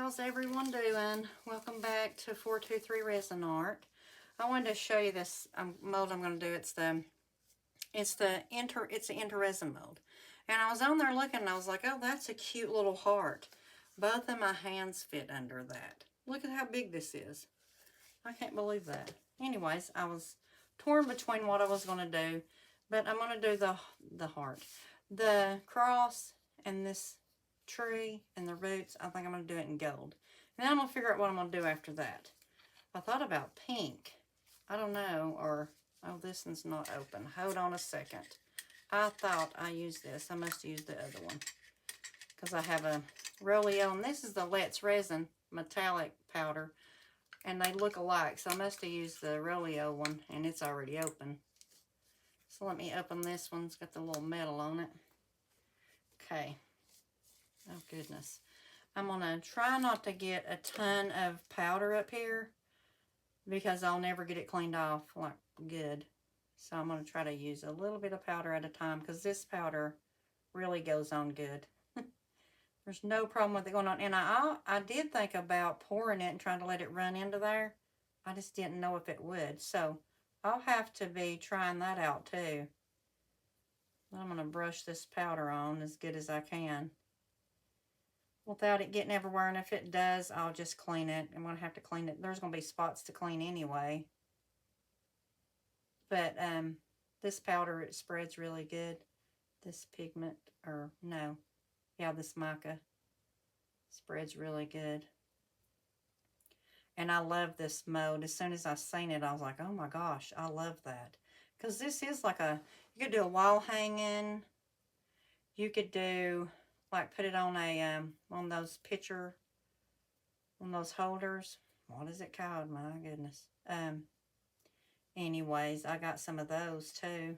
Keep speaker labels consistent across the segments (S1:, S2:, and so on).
S1: How's everyone doing? Welcome back to 423 Resin Art. I wanted to show you this mold I'm going to do. It's the interresin mold. And I was on there looking and I was like, oh, that's a cute little heart. Both of my hands fit under that. Look at how big this is. I can't believe that. Anyways, I was torn between what I was going to do, but I'm going to do the heart. The cross and this tree and the roots, I think I'm going to do it in gold. And then I'm going to figure out what I'm going to do after that. I thought about pink. I don't know, or, oh, this one's not open. Hold on a second. I thought I used this. I must use the other one because I have a Roleo, and this is the Let's Resin metallic powder, and they look alike, so I must have used the Roleo one, and it's already open. So let me open this one. It's got the little metal on it. Okay. Oh, goodness. I'm going to try not to get a ton of powder up here because I'll never get it cleaned off like good. So I'm going to try to use a little bit of powder at a time because this powder really goes on good. There's no problem with it going on. And I did think about pouring it and trying to let it run into there. I just didn't know if it would. So I'll have to be trying that out too. I'm going to brush this powder on as good as I can without it getting everywhere, and if it does, I'll just clean it. I'm going to have to clean it. There's going to be spots to clean anyway. But this powder, it spreads really good. This pigment, or no, yeah, this mica spreads really good. And I love this mold. As soon as I seen it, I was like, oh my gosh, I love that. Because this is like you could do a wall hanging. You could do, like, put it on a, on those on those holders. What is it called? My goodness. Anyways, I got some of those too.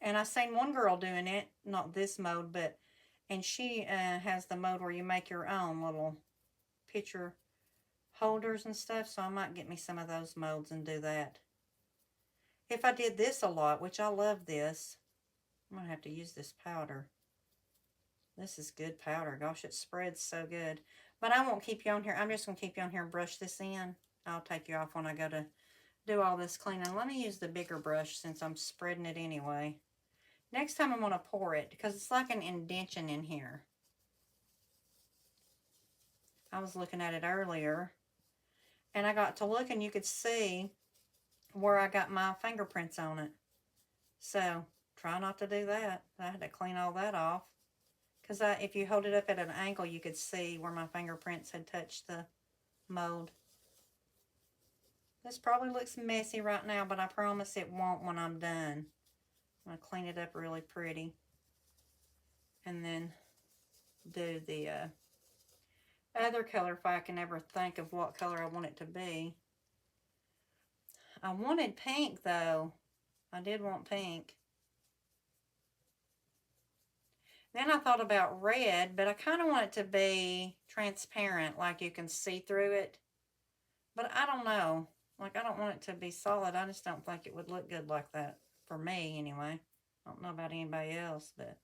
S1: And I seen one girl doing it, not this mode, and she has the mode where you make your own little picture holders and stuff, so I might get me some of those molds and do that. If I did this a lot, which I love this, I'm going to have to use this powder. This is good powder. Gosh, it spreads so good. But I won't keep you on here. I'm just going to keep you on here and brush this in. I'll take you off when I go to do all this cleaning. Let me use the bigger brush since I'm spreading it anyway. Next time I'm going to pour it because it's like an indention in here. I was looking at it earlier and I got to look and you could see where I got my fingerprints on it. So try not to do that. I had to clean all that off. Because if you hold it up at an angle, you could see where my fingerprints had touched the mold. This probably looks messy right now, but I promise it won't when I'm done. I'm going to clean it up really pretty. And then do the other color if I can ever think of what color I want it to be. I wanted pink, though. I did want pink. Then I thought about red, but I kind of want it to be transparent, like you can see through it. But I don't know. Like, I don't want it to be solid. I just don't think it would look good like that. For me, anyway. I don't know about anybody else, but...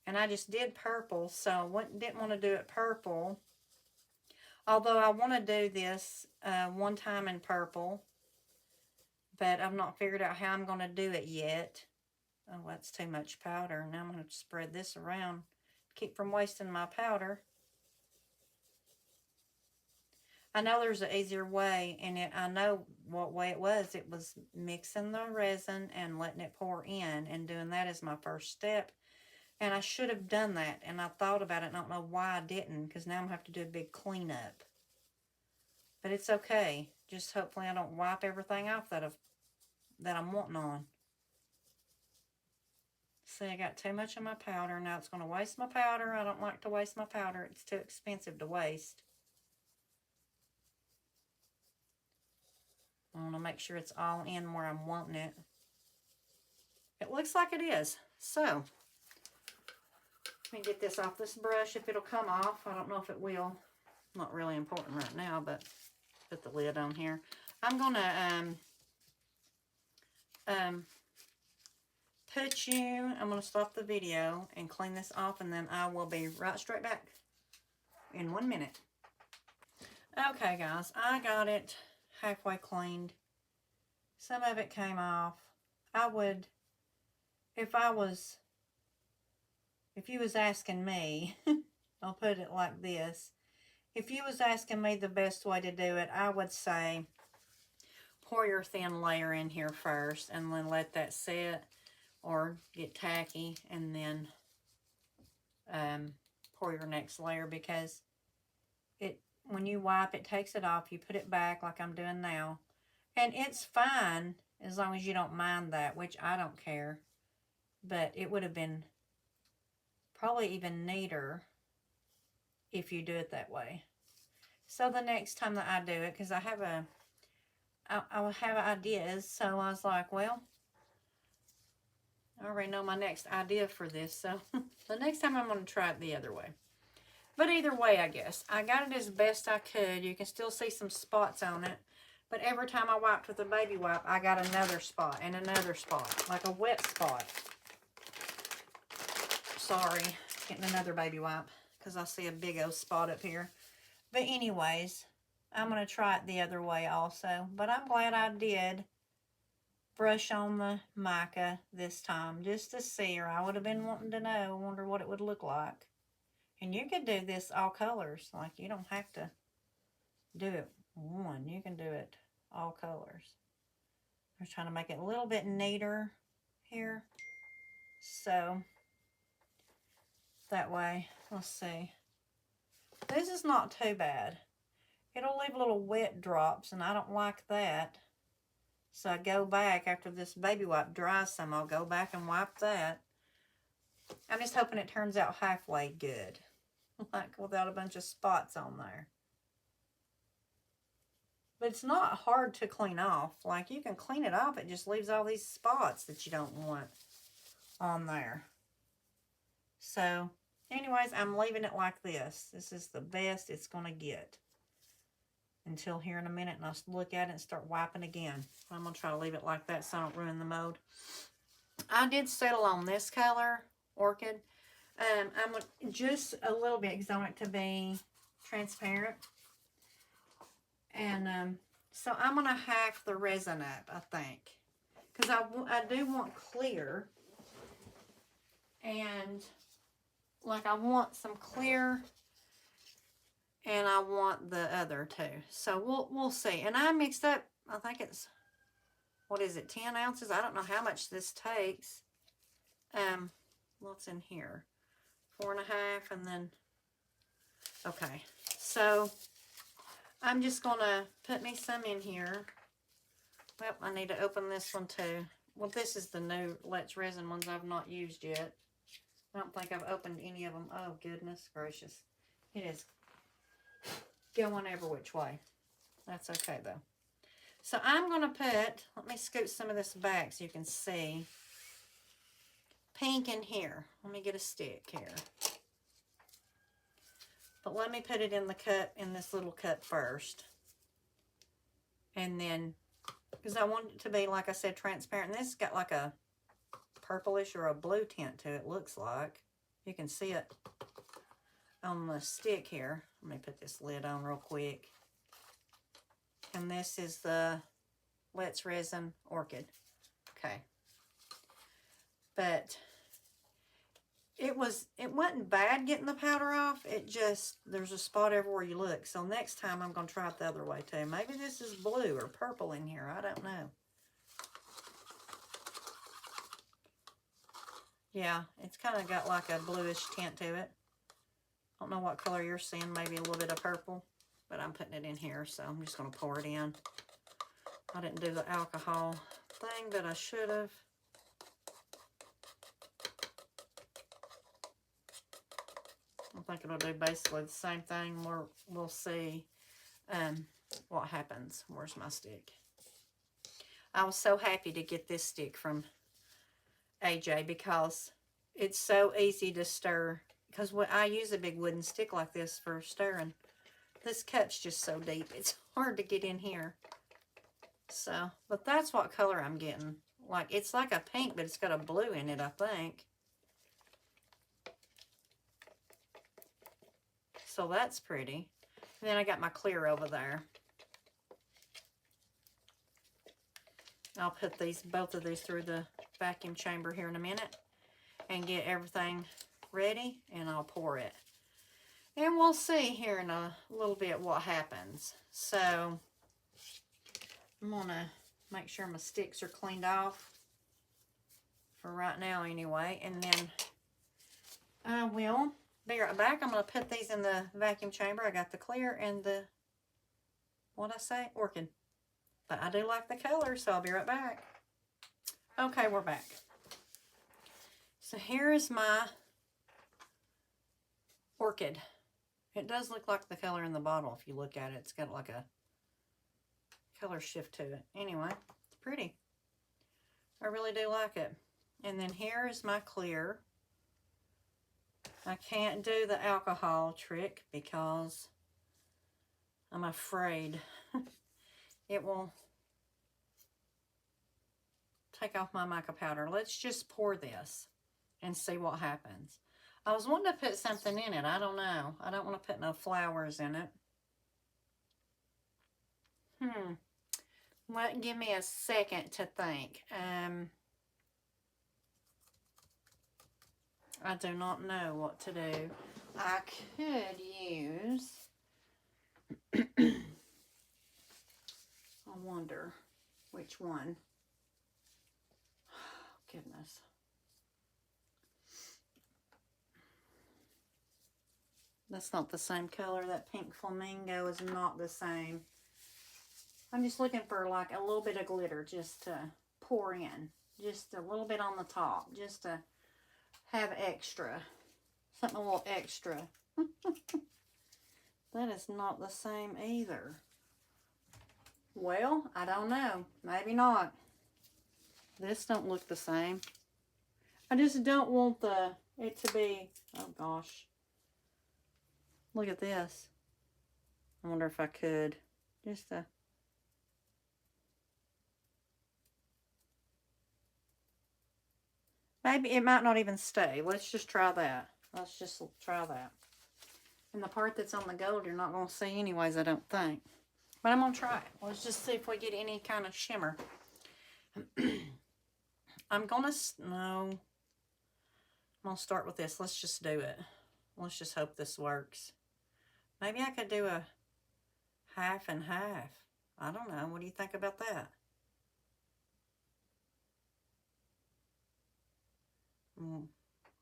S1: And I just did purple, so didn't want to do it purple. Although I want to do this one time in purple. But I've not figured out how I'm going to do it yet. Oh, that's too much powder. Now I'm going to spread this around to keep from wasting my powder. I know there's an easier way, and I know what way it was. It was mixing the resin and letting it pour in, and doing that as my first step. And I should have done that, and I thought about it, and I don't know why I didn't, because now I'm going to have to do a big cleanup. But it's okay. Just hopefully I don't wipe everything off that I'm wanting on. See, I got too much of my powder. Now it's going to waste my powder. I don't like to waste my powder. It's too expensive to waste. I want to make sure it's all in where I'm wanting it. It looks like it is. So, let me get this off this brush if it'll come off. I don't know if it will. Not really important right now, but put the lid on here. I'm going to put you, I'm going to stop the video and clean this off, and then I will be right straight back in 1 minute. Okay, guys, I got it halfway cleaned. Some of it came off. I would, if you was asking me, I'll put it like this. If you was asking me the best way to do it, I would say pour your thin layer in here first and then let that set or get tacky, and then pour your next layer, because when you wipe, it takes it off. You put it back like I'm doing now, and it's fine as long as you don't mind that, which I don't care. But it would have been probably even neater if you do it that way. So the next time that I do it, because I will have ideas, so I was like, well, I already know my next idea for this, so the next time I'm going to try it the other way. But either way, I guess. I got it as best I could. You can still see some spots on it. But every time I wiped with a baby wipe, I got another spot and another spot, like a wet spot. Sorry, getting another baby wipe because I see a big old spot up here. But anyways, I'm going to try it the other way also. But I'm glad I did brush on the mica this time just to see, or I would have been wanting to know, wonder what it would look like. And you could do this all colors. Like, you don't have to do it one. You can do it all colors. I'm trying to make it a little bit neater here. So, that way, let's see. This is not too bad. It'll leave little wet drops, and I don't like that. So I go back after this baby wipe dries some. I'll go back and wipe that. I'm just hoping it turns out halfway good. Like without a bunch of spots on there. But it's not hard to clean off. Like, you can clean it off. It just leaves all these spots that you don't want on there. So, anyways, I'm leaving it like this. This is the best it's going to get. Until here in a minute, and I'll look at it and start wiping again. I'm going to try to leave it like that so I don't ruin the mold. I did settle on this color, Orchid. I'm just a little bit because I want it to be transparent. And so I'm going to hack the resin up, I think. Because I do want clear. And, like, I want some clear. And I want the other too. So we'll see. And I mixed up, I think it's, what is it, 10 ounces? I don't know how much this takes. What's in here? 4.5, and then, okay. So, I'm just going to put me some in here. Well, I need to open this one too. Well, this is the new Let's Resin ones I've not used yet. I don't think I've opened any of them. Oh, goodness gracious. It is going every which way. That's okay, though. So, I'm going to put, let me scoot some of this back so you can see. Pink in here. Let me get a stick here. But let me put it in the cup, in this little cup first. And then, because I want it to be, like I said, transparent. And this has got like a purplish or a blue tint to it, looks like. You can see it on the stick here. Let me put this lid on real quick. And this is the Let's Resin Orchid. Okay. But it wasn't bad getting the powder off. It just, there's a spot everywhere you look. So next time I'm going to try it the other way too. Maybe this is blue or purple in here. I don't know. Yeah, it's kind of got like a bluish tint to it. I don't know what color you're seeing. Maybe a little bit of purple. But I'm putting it in here, so I'm just going to pour it in. I didn't do the alcohol thing that I should have. I think it'll do basically the same thing. We'll see what happens. Where's my stick? I was so happy to get this stick from AJ because it's so easy to stir. Because I use a big wooden stick like this for stirring. This cup's just so deep. It's hard to get in here. So, but that's what color I'm getting. like, it's like a pink, but it's got a blue in it, I think. So that's pretty. And then I got my clear over there. I'll put both of these through the vacuum chamber here in a minute and get everything ready, and I'll pour it. And we'll see here in a little bit what happens. So I'm gonna make sure my sticks are cleaned off for right now anyway, and then I will be right back. I'm gonna put these in the vacuum chamber. I got the clear and the, what'd I say? Orchid. But I do like the color, so I'll be right back. Okay, we're back. So here is my orchid. It does look like the color in the bottle if you look at it. It's got like a color shift to it. Anyway, it's pretty. I really do like it. And then here is my clear. I can't do the alcohol trick because I'm afraid it will take off my mica powder. Let's just pour this and see what happens. I was wanting to put something in it. I don't know. I don't want to put no flowers in it. Give me a second to think. I do not know what to do. I could use... I wonder which one. Oh, goodness. That's not the same color. That pink flamingo is not the same. I'm just looking for like a little bit of glitter just to pour in. Just a little bit on the top. Just to have extra. Something a little extra. That is not the same either. Well, I don't know. Maybe not. This don't look the same. I just don't want it to be... Oh, gosh. Look at this. I wonder if I could. Just a... Maybe it might not even stay. Let's just try that. Let's just try that. And the part that's on the gold, you're not going to see anyways, I don't think. But I'm going to try it. Let's just see if we get any kind of shimmer. I'm going to... No. I'm going to start with this. Let's just do it. Let's just hope this works. Maybe I could do a half and half. I don't know. What do you think about that?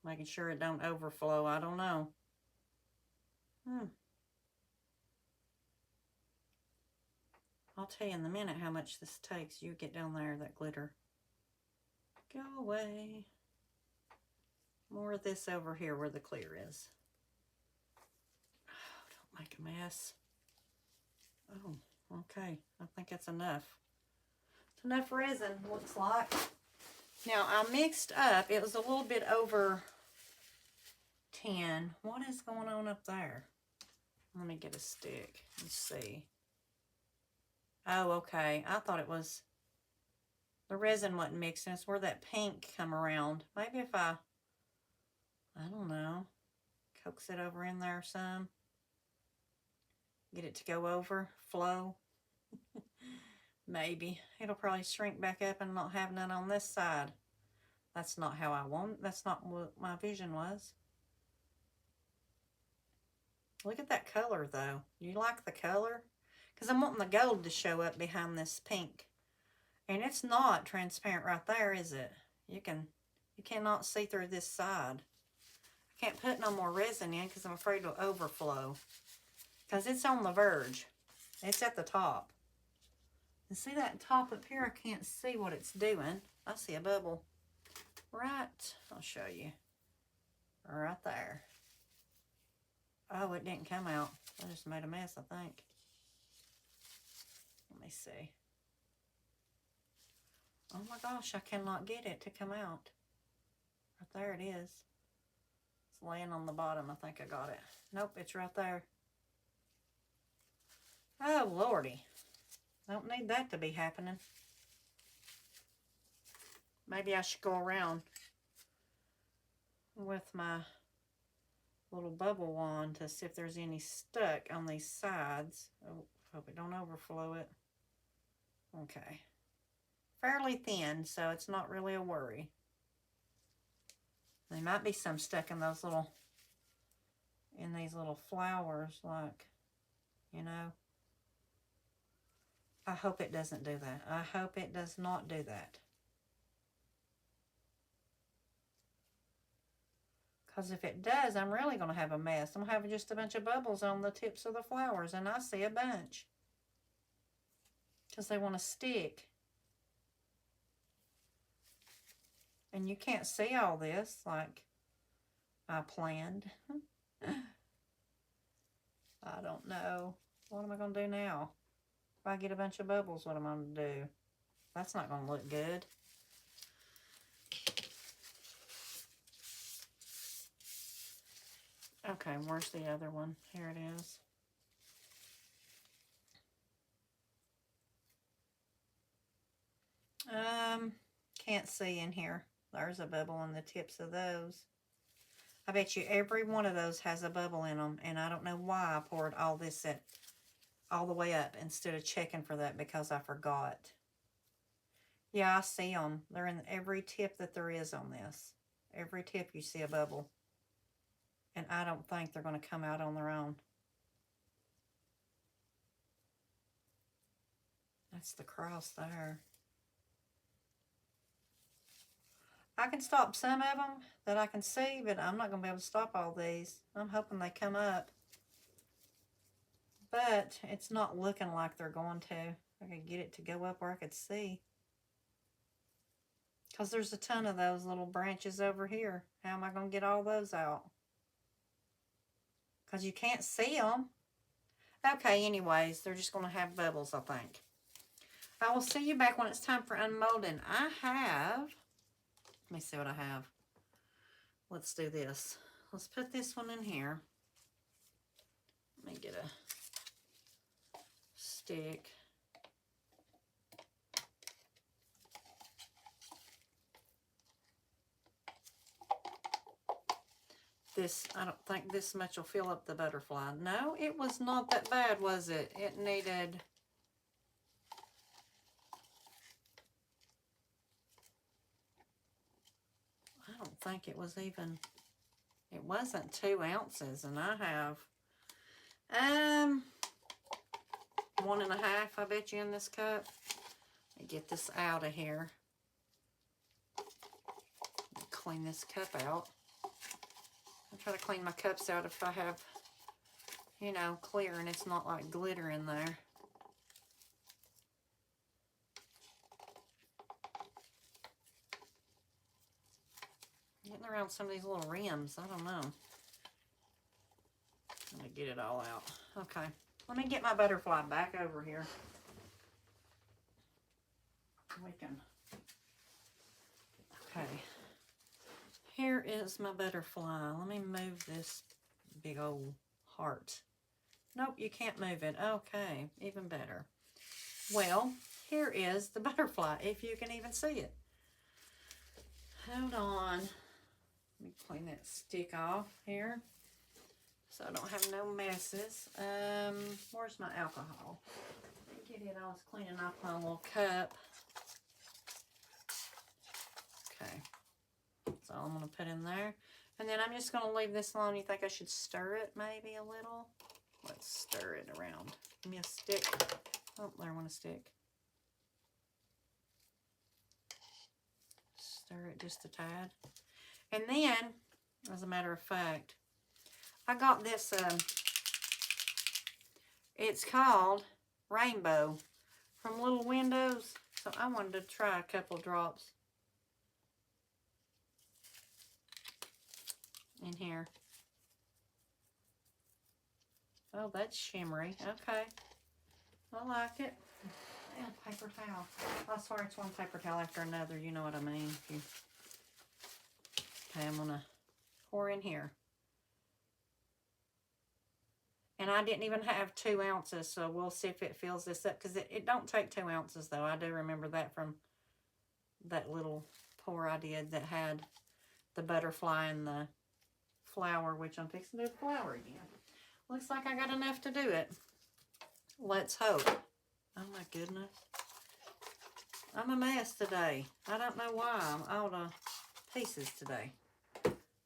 S1: Making sure it don't overflow. I don't know. I'll tell you in a minute how much this takes. You get down there, that glitter. Go away. More of this over here where the clear is. Oh, don't make a mess. Oh, okay. I think that's enough. It's enough resin, looks like. Now, I mixed up. It was a little bit over 10. What is going on up there? Let me get a stick and see. Oh, okay. I thought it was... The resin wasn't mixing. It's where that pink come around. Maybe if I don't know, coax it over in there some. Get it to go over, flow. Maybe. It'll probably shrink back up and not have none on this side. That's not how I want. That's not what my vision was. Look at that color, though. Do you like the color? Because I'm wanting the gold to show up behind this pink. And it's not transparent right there, is it? You cannot see through this side. I can't put no more resin in because I'm afraid it'll overflow. Because it's on the verge. It's at the top. And see that top up here? I can't see what it's doing. I see a bubble. Right. I'll show you. Right there. Oh, it didn't come out. I just made a mess, I think. Let me see. Oh my gosh, I cannot get it to come out. Right there it is. It's laying on the bottom. I think I got it. Nope, it's right there. Oh, Lordy. Don't need that to be happening. Maybe I should go around with my little bubble wand to see if there's any stuck on these sides. Oh, hope it don't overflow it. Okay. Fairly thin, so it's not really a worry. There might be some stuck in those little, in these little flowers, like, you know. I hope it doesn't do that. I hope it does not do that. Because if it does, I'm really going to have a mess. I'm going to have just a bunch of bubbles on the tips of the flowers, and I see a bunch. Because they want to stick. And you can't see all this like I planned. I don't know. What am I going to do now? If I get a bunch of bubbles, what am I going to do? That's not going to look good. Okay, where's the other one? Here it is. Can't see in here. There's a bubble on the tips of those. I bet you every one of those has a bubble in them, and I don't know why I poured all this all the way up instead of checking for that, because I forgot. Yeah, I see them. They're in every tip that there is on this. Every tip you see a bubble. And I don't think they're going to come out on their own. That's the cross there. I can stop some of them that I can see, but I'm not going to be able to stop all these. I'm hoping they come up. But it's not looking like they're going to. I could get it to go up where I could see. Because there's a ton of those little branches over here. How am I going to get all those out? Because you can't see them. Okay, anyways, they're just going to have bubbles, I think. I will see you back when it's time for unmolding. I have, let me see what I have. Let's do this. Let's put this one in here. Let me get a stick. This, I don't think this much will fill up the butterfly. No, it was not that bad, was it? It needed... I don't think it was even... It wasn't 2 ounces, and I have... 1.5, I bet you, in this cup. Let me get this out of here. Clean this cup out. I try to clean my cups out if I have, you know, clear and it's not like glitter in there. Getting around some of these little rims, I don't know. Let me get it all out. Okay, let me get my butterfly back over here. We can, okay. Here is my butterfly. Let me move this big old heart. Nope, you can't move it. Okay, even better. Well, here is the butterfly, if you can even see it. Hold on. Let me clean that stick off here so I don't have no messes. Where's my alcohol? Let me get it. I was cleaning off my little cup. Okay. So I'm going to put in there. And then I'm just going to leave this alone. You think I should stir it maybe a little? Let's stir it around. Give me a stick. Oh, there went a stick. Stir it just a tad. And then, as a matter of fact, I got this, it's called Rainbow from Little Windows. So I wanted to try a couple drops in here. Oh, that's shimmery. Okay. I like it. And paper towel. I swear it's one paper towel after another. You know what I mean. Okay, I'm going to pour in here. And I didn't even have 2 ounces, so we'll see if it fills this up. Because it don't take 2 ounces, though. I do remember that from that little pour I did that had the butterfly and the flower, which I'm fixing to do the flower again. Looks like I got enough to do it. Let's hope. Oh my goodness. I'm a mess today. I don't know why I'm out of pieces today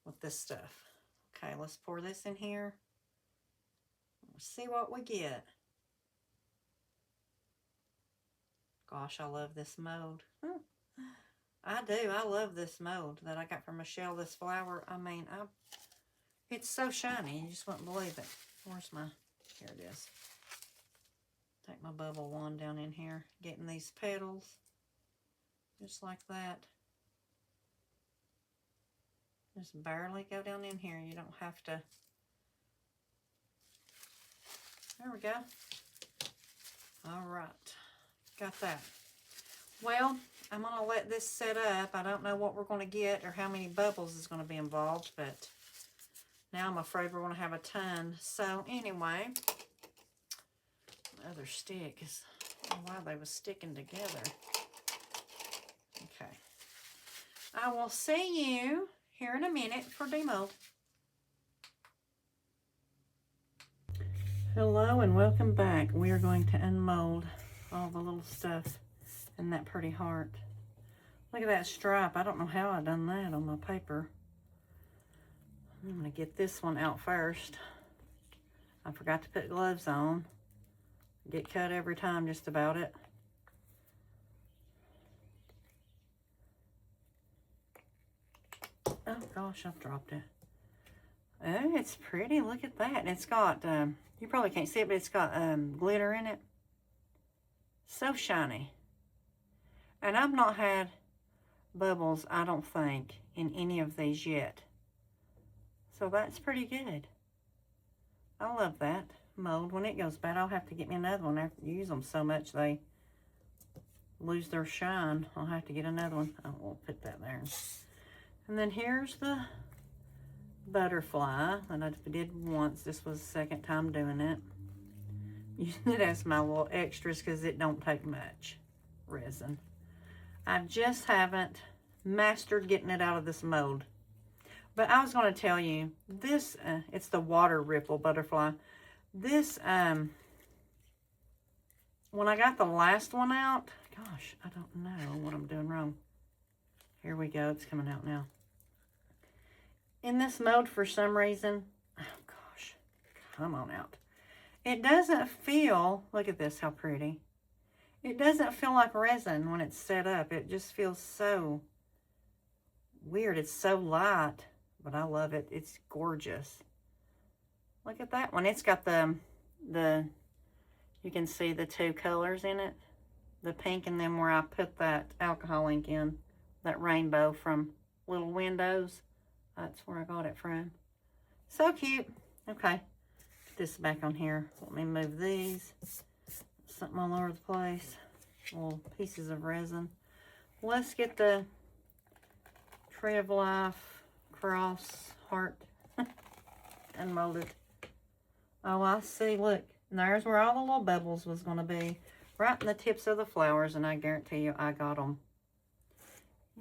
S1: with this stuff. Okay, let's pour this in here. Let's see what we get. Gosh, I love this mold. I do. I love this mold that I got from Michelle, this flower. I mean, it's so shiny. You just wouldn't believe it. Where's my... Here it is. Take my bubble wand down in here. Getting these petals. Just like that. Just barely go down in here. You don't have to... There we go. All right. Got that. Well, I'm going to let this set up. I don't know what we're going to get or how many bubbles is going to be involved, but now I'm afraid we're going to have a ton. So anyway, the other stick is, I don't know why they was sticking together. Okay. I will see you here in a minute for demold. Hello and welcome back. We are going to unmold all the little stuff in that pretty heart. Look at that stripe. I don't know how I done that on my paper. I'm going to get this one out first. I forgot to put gloves on. Get cut every time just about it. Oh gosh, I've dropped it. Oh, it's pretty. Look at that. It's got, you probably can't see it, but it's got glitter in it. So shiny. And I've not had bubbles, I don't think, in any of these yet. So that's pretty good. I love that mold. When it goes bad, I'll have to get me another one. After you use them so much, they lose their shine. I'll have to get another one. I won't put that there. And then here's the butterfly that I did once. This was the second time doing it. Using it as my little extras because it don't take much resin. I just haven't mastered getting it out of this mold. But I was going to tell you, this, it's the water ripple butterfly. This, when I got the last one out, gosh, I don't know what I'm doing wrong. Here we go, it's coming out now. In this mold, for some reason, oh gosh, come on out. It doesn't feel, look at this, how pretty. It doesn't feel like resin when it's set up. It just feels so weird. It's so light, but I love it. It's gorgeous. Look at that one. It's got the you can see the two colors in it. The pink and then where I put that alcohol ink in, that rainbow from Little Windows. That's where I got it from. So cute. Okay. Put this back on here. Let me move these. Something all over the place. Little pieces of resin. Let's get the Tree of Life cross heart unmolded. Oh, I see. Look. And there's where all the little bubbles was going to be. Right in the tips of the flowers. And I guarantee you I got them.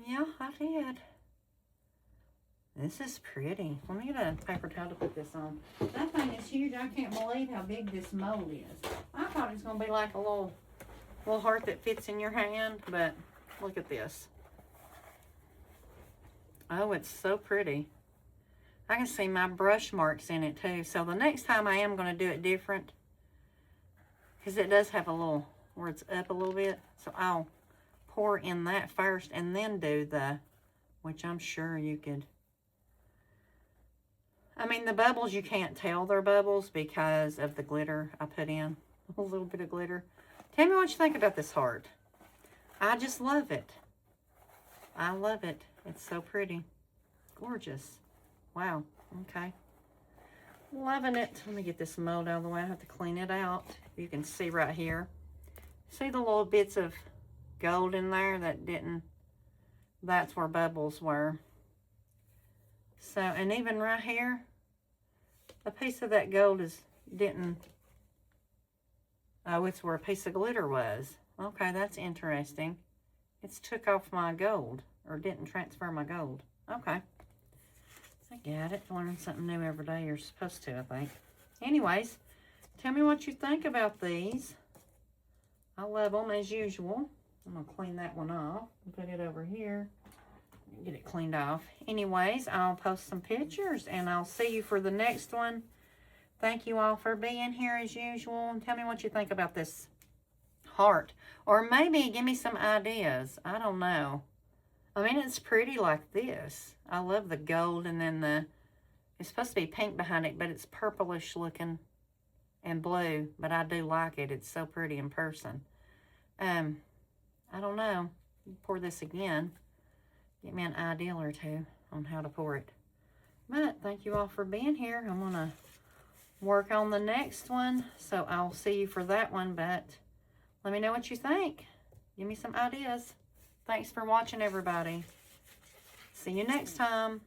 S1: Yeah, I did. This is pretty. Let me get a paper towel to put this on. That thing is huge. I can't believe how big this mold is. I thought it was going to be like a little heart that fits in your hand, but look at this. Oh, it's so pretty. I can see my brush marks in it too. So the next time I am going to do it different, because it does have a little, where it's up a little bit. So I'll pour in that first and then do the, which I'm sure you could. I mean, the bubbles, you can't tell they're bubbles because of the glitter I put in. A little bit of glitter. Tell me what you think about this heart. I just love it. I love it. It's so pretty. Gorgeous. Wow. Okay. Loving it. Let me get this mold out of the way. I have to clean it out. You can see right here. See the little bits of gold in there that didn't, that's where bubbles were. So, and even right here, a piece of that gold didn't, oh, it's where a piece of glitter was. Okay, that's interesting. It's took off my gold. Or didn't transfer my gold. Okay. I got it. Learning something new every day. You're supposed to, I think. Anyways, tell me what you think about these. I love them as usual. I'm going to clean that one off and put it over here. Get it cleaned off. Anyways, I'll post some pictures and I'll see you for the next one. Thank you all for being here as usual. And tell me what you think about this heart. Or maybe give me some ideas. I don't know. I mean, it's pretty like this. I love the gold and then it's supposed to be pink behind it, but it's purplish looking and blue. But I do like it. It's so pretty in person. I don't know. Pour this again. Get me an idea or two on how to pour it. But thank you all for being here. I'm going to work on the next one. So I'll see you for that one. But let me know what you think. Give me some ideas. Thanks for watching, everybody. See you next time.